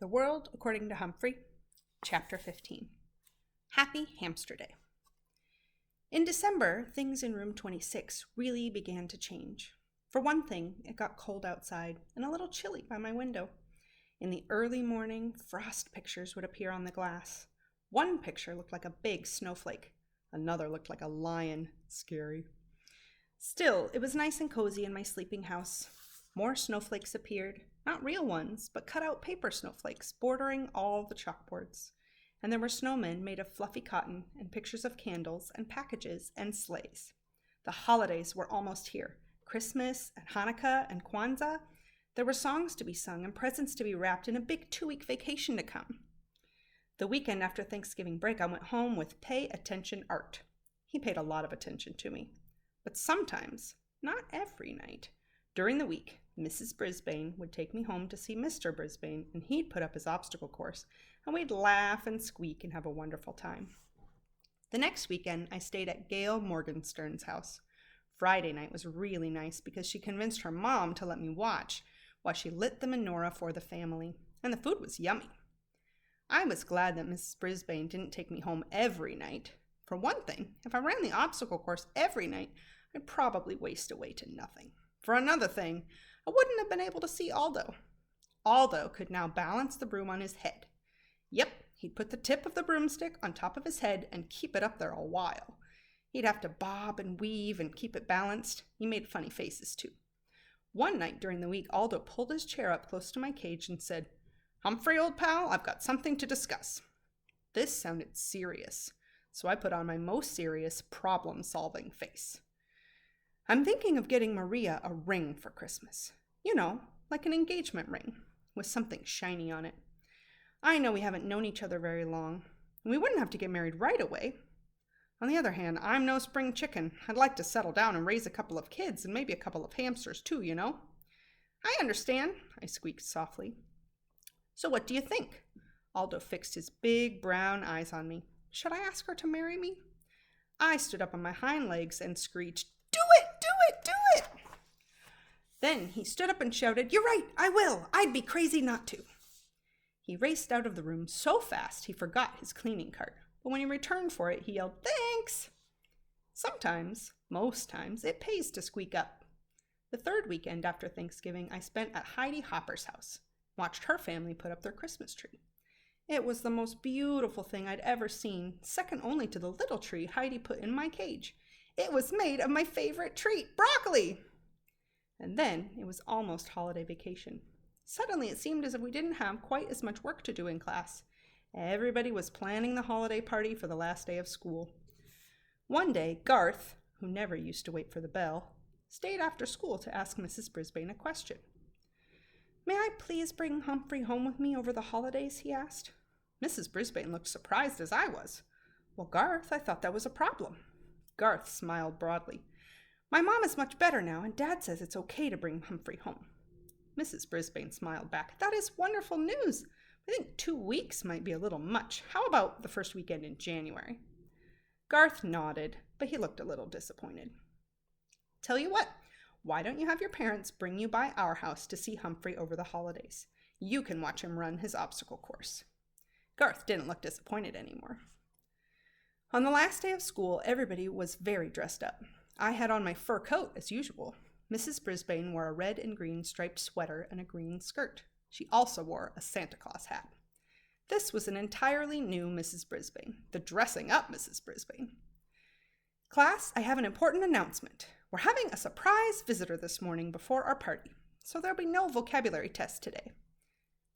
The World According to Humphrey, Chapter 15. Happy Hamster Day. In December, things in room 26 really began to change. For one thing, it got cold outside and a little chilly by my window. In the early morning, frost pictures would appear on the glass. One picture looked like a big snowflake. Another looked like a lion. Scary. Still, it was nice and cozy in my sleeping house. More snowflakes appeared, not real ones, but cut-out paper snowflakes bordering all the chalkboards. And there were snowmen made of fluffy cotton and pictures of candles and packages and sleighs. The holidays were almost here. Christmas and Hanukkah and Kwanzaa. There were songs to be sung and presents to be wrapped in a big 2-week vacation to come. The weekend after Thanksgiving break, I went home with Pay Attention Art. He paid a lot of attention to me. But sometimes, not every night, during the week, Mrs. Brisbane would take me home to see Mr. Brisbane, and he'd put up his obstacle course, and we'd laugh and squeak and have a wonderful time. The next weekend, I stayed at Gail Morgenstern's house. Friday night was really nice because she convinced her mom to let me watch while she lit the menorah for the family, and the food was yummy. I was glad that Mrs. Brisbane didn't take me home every night. For one thing, if I ran the obstacle course every night, I'd probably waste away to nothing. For another thing, I wouldn't have been able to see Aldo. Aldo could now balance the broom on his head. Yep, he'd put the tip of the broomstick on top of his head and keep it up there a while. He'd have to bob and weave and keep it balanced. He made funny faces too. One night during the week, Aldo pulled his chair up close to my cage and said, "Humphrey, old pal, I've got something to discuss." This sounded serious, so I put on my most serious problem-solving face. "I'm thinking of getting Maria a ring for Christmas. You know, like an engagement ring, with something shiny on it. I know we haven't known each other very long, and we wouldn't have to get married right away. On the other hand, I'm no spring chicken. I'd like to settle down and raise a couple of kids, and maybe a couple of hamsters too, you know." "I understand," I squeaked softly. "So what do you think?" Aldo fixed his big brown eyes on me. "Should I ask her to marry me?" I stood up on my hind legs and screeched, "Do it! Do it! Do it!" Then he stood up and shouted, "You're right, I will. I'd be crazy not to." He raced out of the room so fast he forgot his cleaning cart, but when he returned for it, he yelled, "Thanks!" Sometimes, most times, it pays to squeak up. The third weekend after Thanksgiving, I spent at Heidi Hopper's house, watched her family put up their Christmas tree. It was the most beautiful thing I'd ever seen, second only to the little tree Heidi put in my cage. It was made of my favorite treat, broccoli! And then it was almost holiday vacation. Suddenly it seemed as if we didn't have quite as much work to do in class. Everybody was planning the holiday party for the last day of school. One day, Garth, who never used to wait for the bell, stayed after school to ask Mrs. Brisbane a question. "May I please bring Humphrey home with me over the holidays?" he asked. Mrs. Brisbane looked surprised as I was. "Well, Garth, I thought that was a problem." Garth smiled broadly. "My mom is much better now, and Dad says it's okay to bring Humphrey home." Mrs. Brisbane smiled back. "That is wonderful news. I think 2 weeks might be a little much. How about the first weekend in January?" Garth nodded, but he looked a little disappointed. "Tell you what, why don't you have your parents bring you by our house to see Humphrey over the holidays? You can watch him run his obstacle course." Garth didn't look disappointed anymore. On the last day of school, everybody was very dressed up. I had on my fur coat, as usual. Mrs. Brisbane wore a red and green striped sweater and a green skirt. She also wore a Santa Claus hat. This was an entirely new Mrs. Brisbane, the dressing up Mrs. Brisbane. "Class, I have an important announcement. We're having a surprise visitor this morning before our party, so there'll be no vocabulary test today."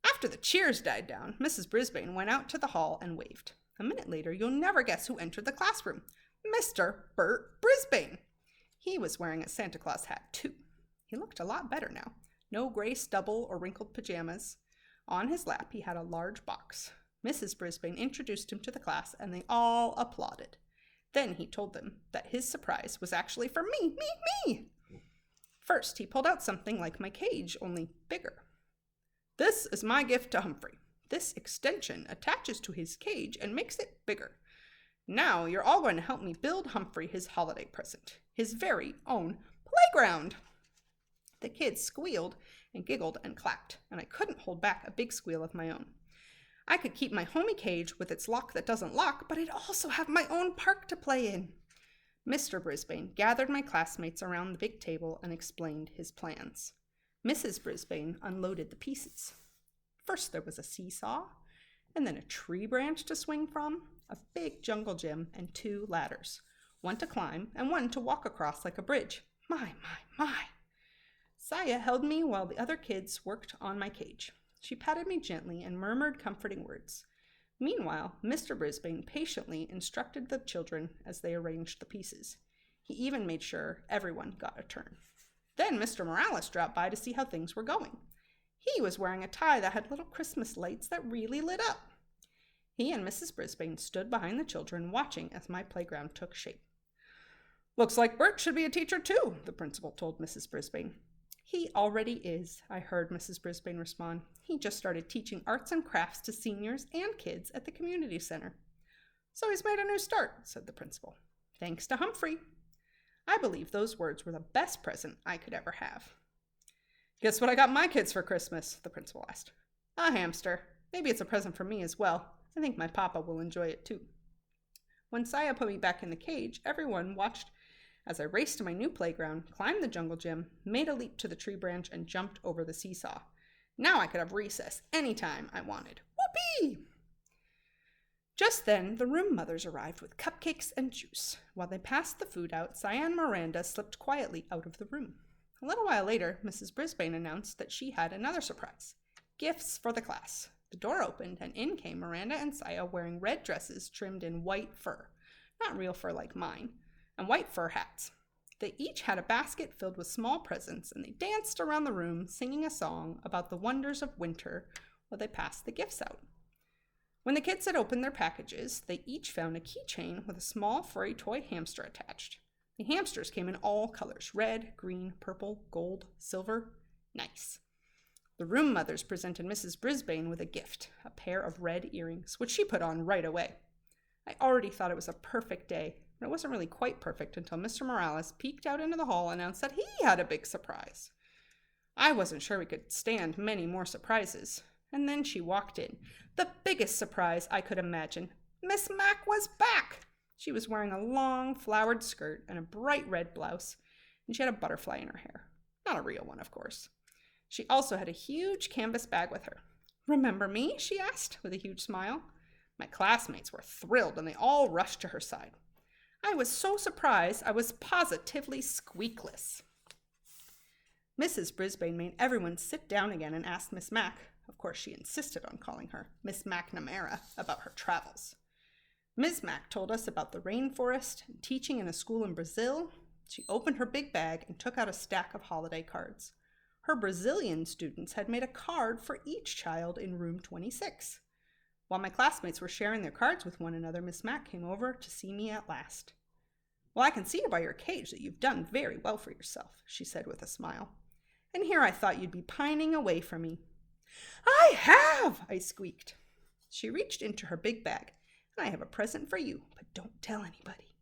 After the cheers died down, Mrs. Brisbane went out to the hall and waved. A minute later, you'll never guess who entered the classroom. Mr. Bert Brisbane. He was wearing a Santa Claus hat, too. He looked a lot better now. No gray stubble or wrinkled pajamas. On his lap, he had a large box. Mrs. Brisbane introduced him to the class, and they all applauded. Then he told them that his surprise was actually for me. First, he pulled out something like my cage, only bigger. "This is my gift to Humphrey. This extension attaches to his cage and makes it bigger. Now you're all going to help me build Humphrey his holiday present, his very own playground." The kids squealed and giggled and clapped, and I couldn't hold back a big squeal of my own. I could keep my homey cage with its lock that doesn't lock, but I'd also have my own park to play in. Mr. Brisbane gathered my classmates around the big table and explained his plans. Mrs. Brisbane unloaded the pieces. First there was a seesaw, and then a tree branch to swing from, a big jungle gym, and 2 ladders, one to climb and one to walk across like a bridge. My. Saya held me while the other kids worked on my cage. She patted me gently and murmured comforting words. Meanwhile, Mr. Brisbane patiently instructed the children as they arranged the pieces. He even made sure everyone got a turn. Then Mr. Morales dropped by to see how things were going. He was wearing a tie that had little Christmas lights that really lit up. He and Mrs. Brisbane stood behind the children, watching as my playground took shape. "Looks like Bert should be a teacher too," the principal told Mrs. Brisbane. "He already is," I heard Mrs. Brisbane respond. "He just started teaching arts and crafts to seniors and kids at the community center." "So he's made a new start," said the principal. "Thanks to Humphrey." I believe those words were the best present I could ever have. "Guess what I got my kids for Christmas?" the principal asked. "A hamster. Maybe it's a present for me as well. I think my papa will enjoy it too." When Saya put me back in the cage, everyone watched as I raced to my new playground, climbed the jungle gym, made a leap to the tree branch, and jumped over the seesaw. Now I could have recess anytime I wanted. Whoopee! Just then, the room mothers arrived with cupcakes and juice. While they passed the food out, Saya and Miranda slipped quietly out of the room. A little while later, Mrs. Brisbane announced that she had another surprise. Gifts for the class. The door opened, and in came Miranda and Saya wearing red dresses trimmed in white fur. Not real fur like mine. And white fur hats. They each had a basket filled with small presents, and they danced around the room singing a song about the wonders of winter while they passed the gifts out. When the kids had opened their packages, they each found a keychain with a small furry toy hamster attached. The hamsters came in all colors: red, green, purple, gold, silver. Nice. The room mothers presented Mrs. Brisbane with a gift, a pair of red earrings, which she put on right away. I already thought it was a perfect day, but it wasn't really quite perfect until Mr. Morales peeked out into the hall and announced that he had a big surprise. I wasn't sure we could stand many more surprises. And then she walked in. The biggest surprise I could imagine. Miss Mac was back! She was wearing a long, flowered skirt and a bright red blouse, and she had a butterfly in her hair. Not a real one, of course. She also had a huge canvas bag with her. "Remember me?" she asked, with a huge smile. My classmates were thrilled, and they all rushed to her side. I was so surprised I was positively squeakless. Mrs. Brisbane made everyone sit down again and asked Miss Mac, of course she insisted on calling her Miss McNamara, about her travels. Miss Mac told us about the rainforest and teaching in a school in Brazil. She opened her big bag and took out a stack of holiday cards. Her Brazilian students had made a card for each child in room 26. While my classmates were sharing their cards with one another, Miss Mac came over to see me at last. "Well, I can see by your cage that you've done very well for yourself," she said with a smile. "And here I thought you'd be pining away from me." "I have!" I squeaked. She reached into her big bag. "And I have a present for you, but don't tell anybody."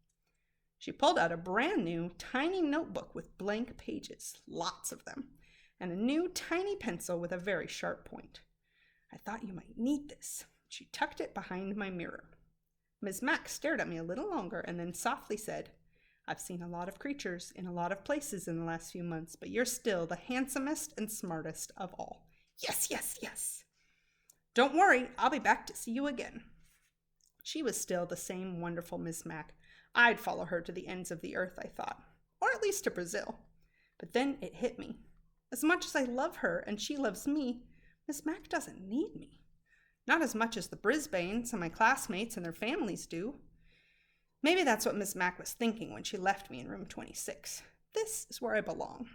She pulled out a brand new, tiny notebook with blank pages, lots of them, and a new, tiny pencil with a very sharp point. "I thought you might need this." She tucked it behind my mirror. Ms. Mac stared at me a little longer and then softly said, "I've seen a lot of creatures in a lot of places in the last few months, but you're still the handsomest and smartest of all." Yes, yes, yes. "Don't worry, I'll be back to see you again." She was still the same wonderful Miss Mac. I'd follow her to the ends of the earth, I thought, or at least to Brazil. But then it hit me. As much as I love her and she loves me, Miss Mac doesn't need me. Not as much as the Brisbanes and my classmates and their families do. Maybe that's what Miss Mac was thinking when she left me in room 26. This is where I belong.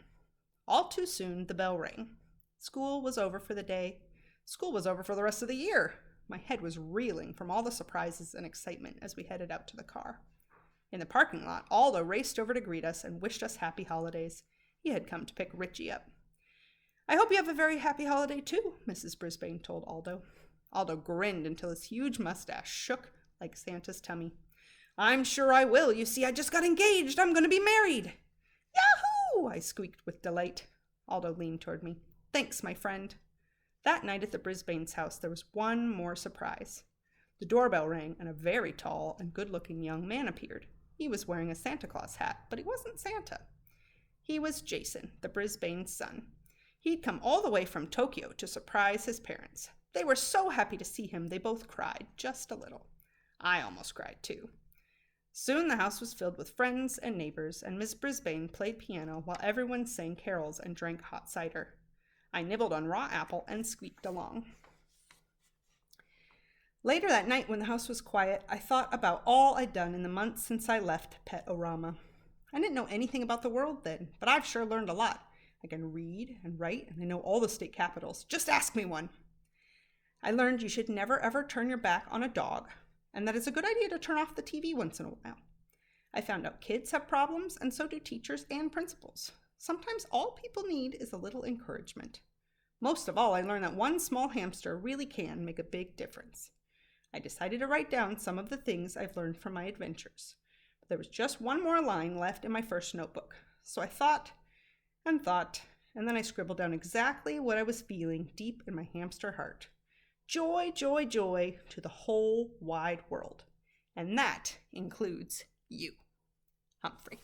All too soon, the bell rang. School was over for the day. School was over for the rest of the year. My head was reeling from all the surprises and excitement as we headed out to the car. In the parking lot, Aldo raced over to greet us and wished us happy holidays. He had come to pick Richie up. "I hope you have a very happy holiday too," Mrs. Brisbane told Aldo. Aldo grinned until his huge mustache shook like Santa's tummy. "I'm sure I will. You see, I just got engaged. I'm going to be married." "Yahoo!" I squeaked with delight. Aldo leaned toward me. Thanks, my friend. That night at the Brisbane's house, there was one more surprise. The doorbell rang, and a very tall and good-looking young man appeared. He was wearing a Santa Claus hat, but he wasn't Santa. He was Jason, the Brisbane's son. He'd come all the way from Tokyo to surprise his parents. They were so happy to see him, they both cried, just a little. I almost cried, too. Soon the house was filled with friends and neighbors, and Miss Brisbane played piano while everyone sang carols and drank hot cider. I nibbled on raw apple and squeaked along. Later that night, when the house was quiet, I thought about all I'd done in the months since I left Pet-O-Rama. I didn't know anything about the world then, but I've sure learned a lot. I can read and write, and I know all the state capitals. Just ask me one. I learned you should never ever turn your back on a dog, and that it's a good idea to turn off the TV once in a while. I found out kids have problems, and so do teachers and principals. Sometimes all people need is a little encouragement. Most of all, I learned that one small hamster really can make a big difference. I decided to write down some of the things I've learned from my adventures. But there was just one more line left in my first notebook. So I thought, and then I scribbled down exactly what I was feeling deep in my hamster heart. Joy, joy, joy to the whole wide world. And that includes you, Humphrey.